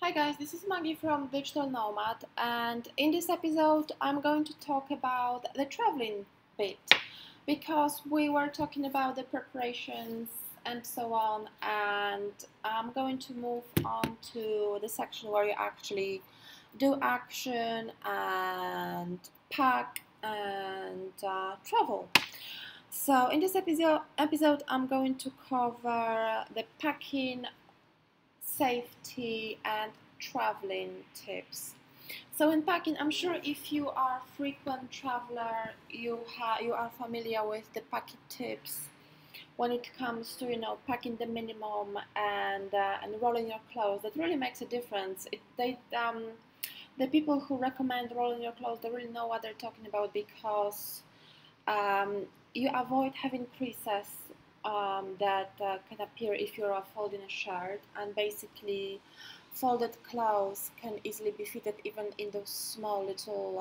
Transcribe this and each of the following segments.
Hi guys, this is Maggie from Digital Nomad, and in this episode I'm going to talk about the traveling bit because we were talking about the preparations and so on, and I'm going to move on to the section where you actually do action and pack and travel. So in this episode I'm going to cover the packing, safety and traveling tips. So in packing, I'm sure if you are a frequent traveler, you are familiar with the packing tips when it comes to packing the minimum and rolling your clothes. That really makes a difference. The people who recommend rolling your clothes, they really know what they're talking about because um, you avoid having creases that can appear if you're folding a shirt, and basically folded clothes can easily be fitted even in those small little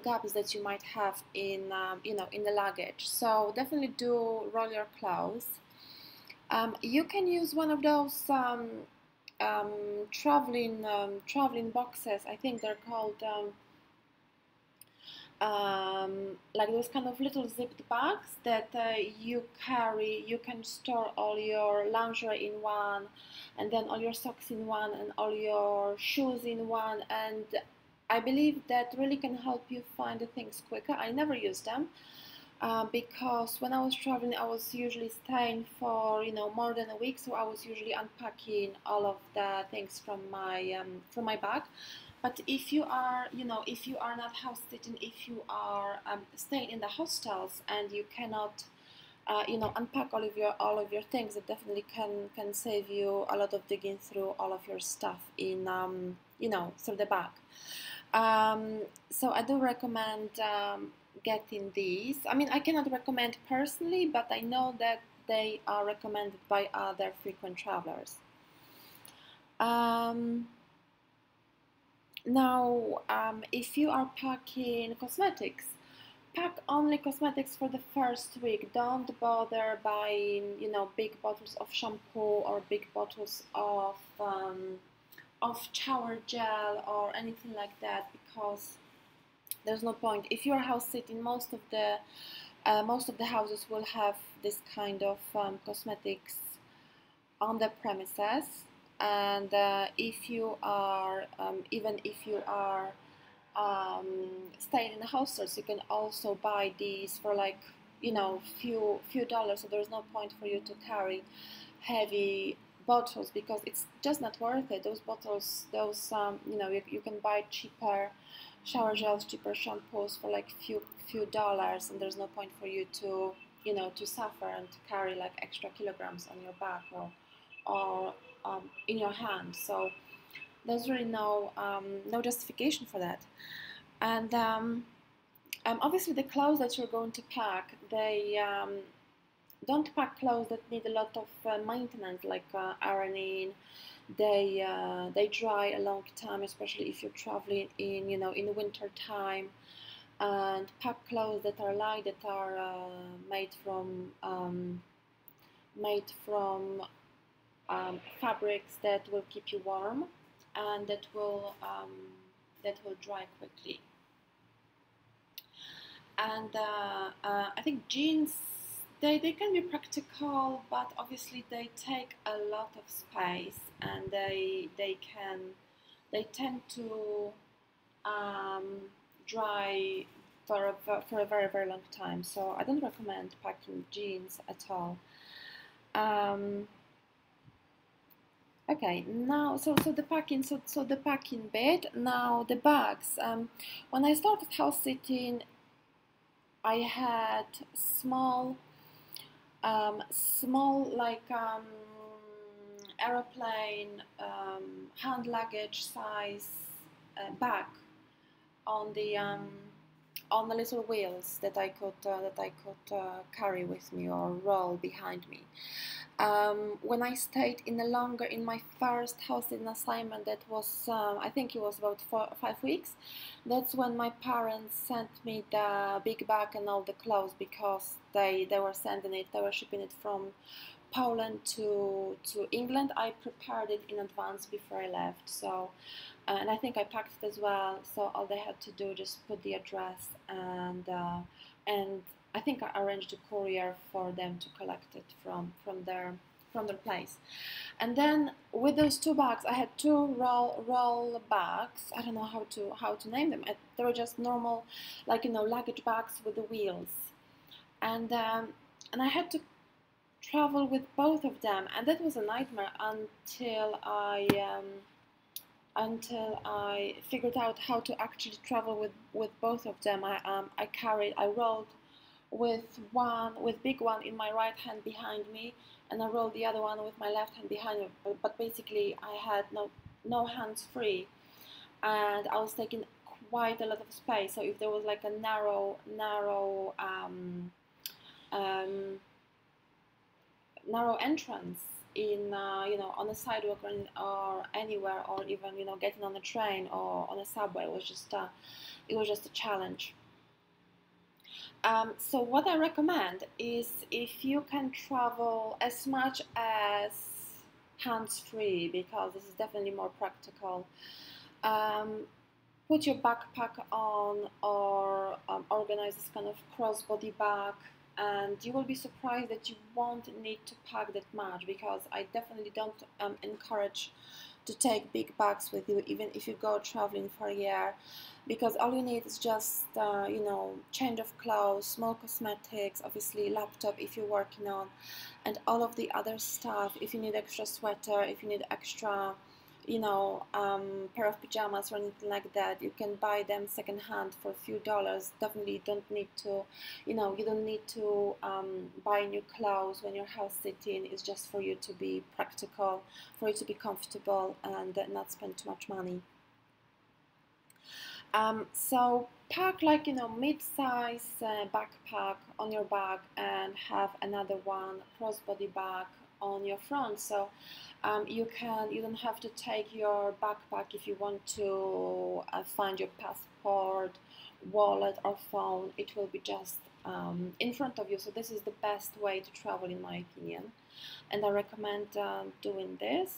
gaps that you might have in in the luggage. So definitely do roll your clothes. You can use one of those traveling boxes. I think they're called like those kind of little zipped bags that you carry. You can store all your lingerie in one, and then all your socks in one, and all your shoes in one. And I believe that really can help you find the things quicker. I never use them because when I was traveling, I was usually staying for more than a week, so I was usually unpacking all of the things from my bag. But if you are, if you are not house sitting, if you are staying in the hostels and you cannot, unpack all of your things, it definitely can save you a lot of digging through all of your stuff in, through the bag. So I do recommend getting these. I mean, I cannot recommend personally, but I know that they are recommended by other frequent travelers. Now, if you are packing cosmetics, pack only cosmetics for the first week. Don't bother buying, big bottles of shampoo or big bottles of shower gel or anything like that, because there's no point. If you're house sitting, most of the houses will have this kind of cosmetics on the premises, and if you are even if you are staying in the hostels, you can also buy these for like few dollars. So there's no point for you to carry heavy bottles because it's just not worth it. Those bottles, those you can buy cheaper shower gels, cheaper shampoos for like few dollars, and there's no point for you to to suffer and to carry like extra kilograms on your back or in your hand. So there's really no justification for that. And obviously the clothes that you're going to pack, they don't pack clothes that need a lot of maintenance, like ironing. They dry a long time, especially if you're traveling in in the winter time. And pack clothes that are light, that are made from fabrics that will keep you warm and that will dry quickly. And I think jeans, they can be practical, but obviously they take a lot of space, and they tend to dry for a very very long time. So I don't recommend packing jeans at all. Um, Okay, now so the packing bit. Now the bags. When I started house sitting, I had small like aeroplane hand luggage size bag on the little wheels that I could carry with me or roll behind me. When I stayed in my first house in assignment, that was I think it was about 4 or 5 weeks. That's when my parents sent me the big bag and all the clothes because they were sending it, they were shipping it from Poland to England, I prepared it in advance before I left. So, and I think I packed it as well. So all they had to do just put the address, and I think I arranged a courier for them to collect it from their place. And then with those two bags, I had two roll bags. I don't know how to name them. They were just normal, like, luggage bags with the wheels. And I had to travel with both of them, and that was a nightmare until I figured out how to actually travel with both of them. I rolled with big one in my right hand behind me, and I rolled the other one with my left hand behind me. But basically, I had no hands free, and I was taking quite a lot of space. So if there was like a narrow entrance in on a sidewalk or anywhere, or even getting on a train or on a subway, it was just a challenge. So what I recommend is, if you can travel as much as hands-free, because this is definitely more practical, put your backpack on, or organize this kind of crossbody bag, and you will be surprised that you won't need to pack that much, because I definitely don't encourage to take big bags with you, even if you go traveling for a year, because all you need is just change of clothes, small cosmetics, obviously laptop if you're working on, and all of the other stuff. If you need extra sweater, if you need extra pair of pajamas or anything like that, you can buy them secondhand for a few dollars. Definitely don't need to, you don't need to buy new clothes when you're house sitting. It's just for you to be practical, for you to be comfortable, and not spend too much money. So pack like mid-size backpack on your back, and have another one crossbody bag on your front. So you don't have to take your backpack if you want to find your passport, wallet, or phone. It will be just in front of you. So this is the best way to travel, in my opinion, and I recommend doing this.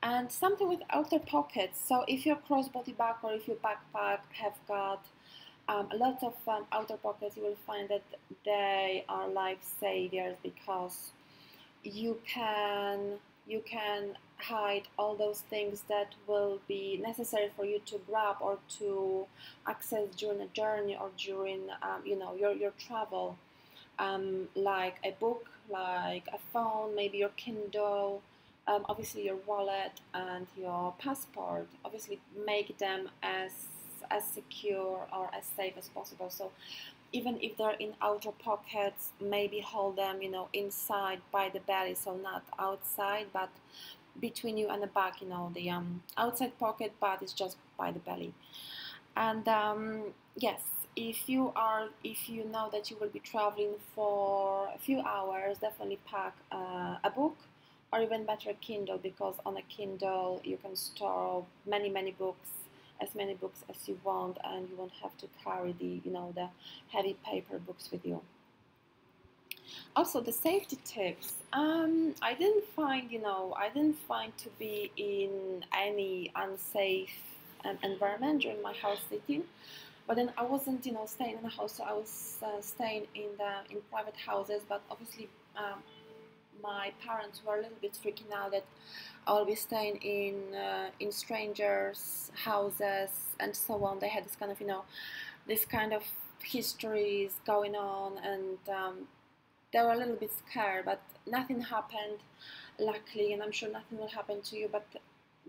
And something with outer pockets. So if your crossbody bag or if your backpack have got a lot of outer pockets, you will find that they are lifesavers, because you can hide all those things that will be necessary for you to grab or to access during a journey, or during your travel, like a book, like a phone, maybe your Kindle, obviously your wallet and your passport. Obviously make them as secure or as safe as possible. So even if they're in outer pockets, maybe hold them inside by the belly, so not outside, but between you and the back, the outside pocket, but it's just by the belly. And yes, if you know that you will be traveling for a few hours, definitely pack a book, or even better, Kindle, because on a Kindle you can store many books, as many books as you want, and you won't have to carry the heavy paper books with you. Also, the safety tips. I didn't find to be in any unsafe environment during my house sitting. But then I wasn't, staying in a hostel. I was staying in private houses. But obviously, my parents were a little bit freaking out that I'll be staying in strangers' houses and so on. They had this kind of histories going on, and they were a little bit scared. But nothing happened, luckily, and I'm sure nothing will happen to you. But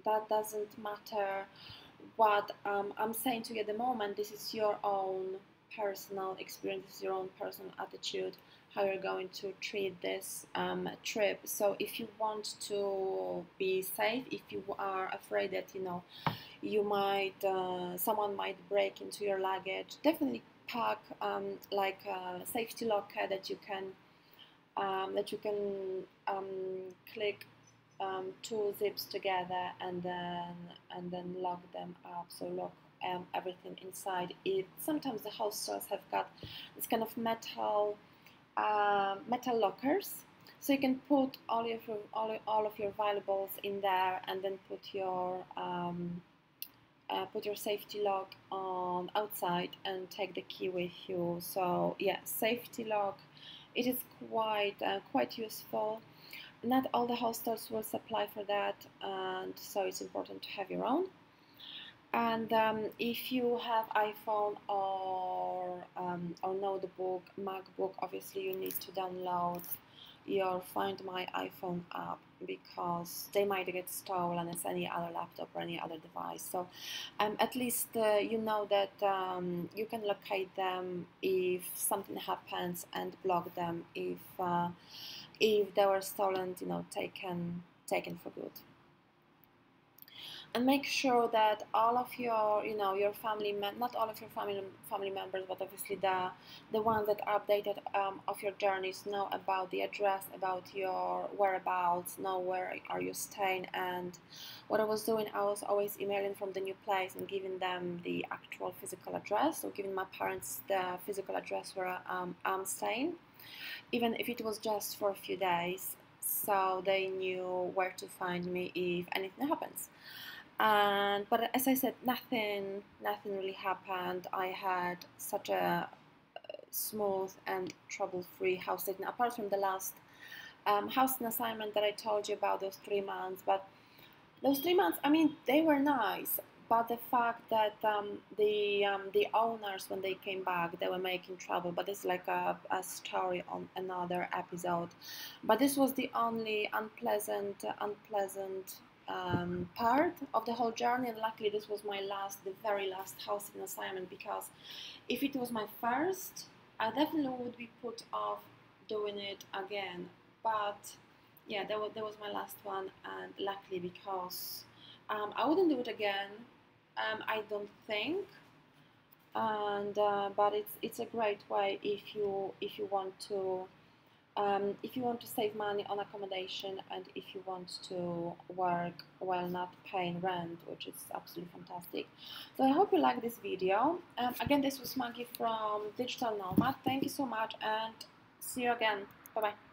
that doesn't matter. What I'm saying to you at the moment, this is your own personal experience, this is your own personal attitude, how you're going to treat this trip. So if you want to be safe, if you are afraid that you might someone might break into your luggage, definitely pack like a safety locker that you can click two zips together, and then lock them up. So lock everything inside it. Sometimes the hostels have got this kind of metal lockers. So you can put all of your valuables in there, and then put your safety lock on outside and take the key with you. So yeah, safety lock, it is quite useful. Not all the hostels will supply for that, and so it's important to have your own. And if you have iPhone or notebook, MacBook, obviously you need to download your Find My iPhone app, because they might get stolen as any other laptop or any other device. So at least you know that you can locate them if something happens, and block them if they were stolen, taken for good. And make sure that all of your your not all of your family members, but obviously the ones that are updated of your journeys, know about the address, about your whereabouts, know where are you staying. And what I was doing, I was always emailing from the new place and giving them the actual physical address, so giving my parents the physical address where I'm staying, even if it was just for a few days, so they knew where to find me if anything happens. But as I said, nothing really happened. I had such a smooth and trouble-free house sitting, apart from the last house assignment that I told you about, those 3 months. But those 3 months, I mean, they were nice. But the fact that the owners, when they came back, they were making trouble. But it's like a story on another episode. But this was the only unpleasant part of the whole journey. And luckily, this was the very last house in assignment, because if it was my first, I definitely would be put off doing it again. But yeah, that was my last one, and luckily, because I wouldn't do it again. I don't think. And but it's a great way if you want to. If you want to save money on accommodation, and if you want to work while not paying rent, which is absolutely fantastic. So I hope you like this video. Again, this was Maggie from Digital Nomad. Thank you so much, and see you again. Bye bye.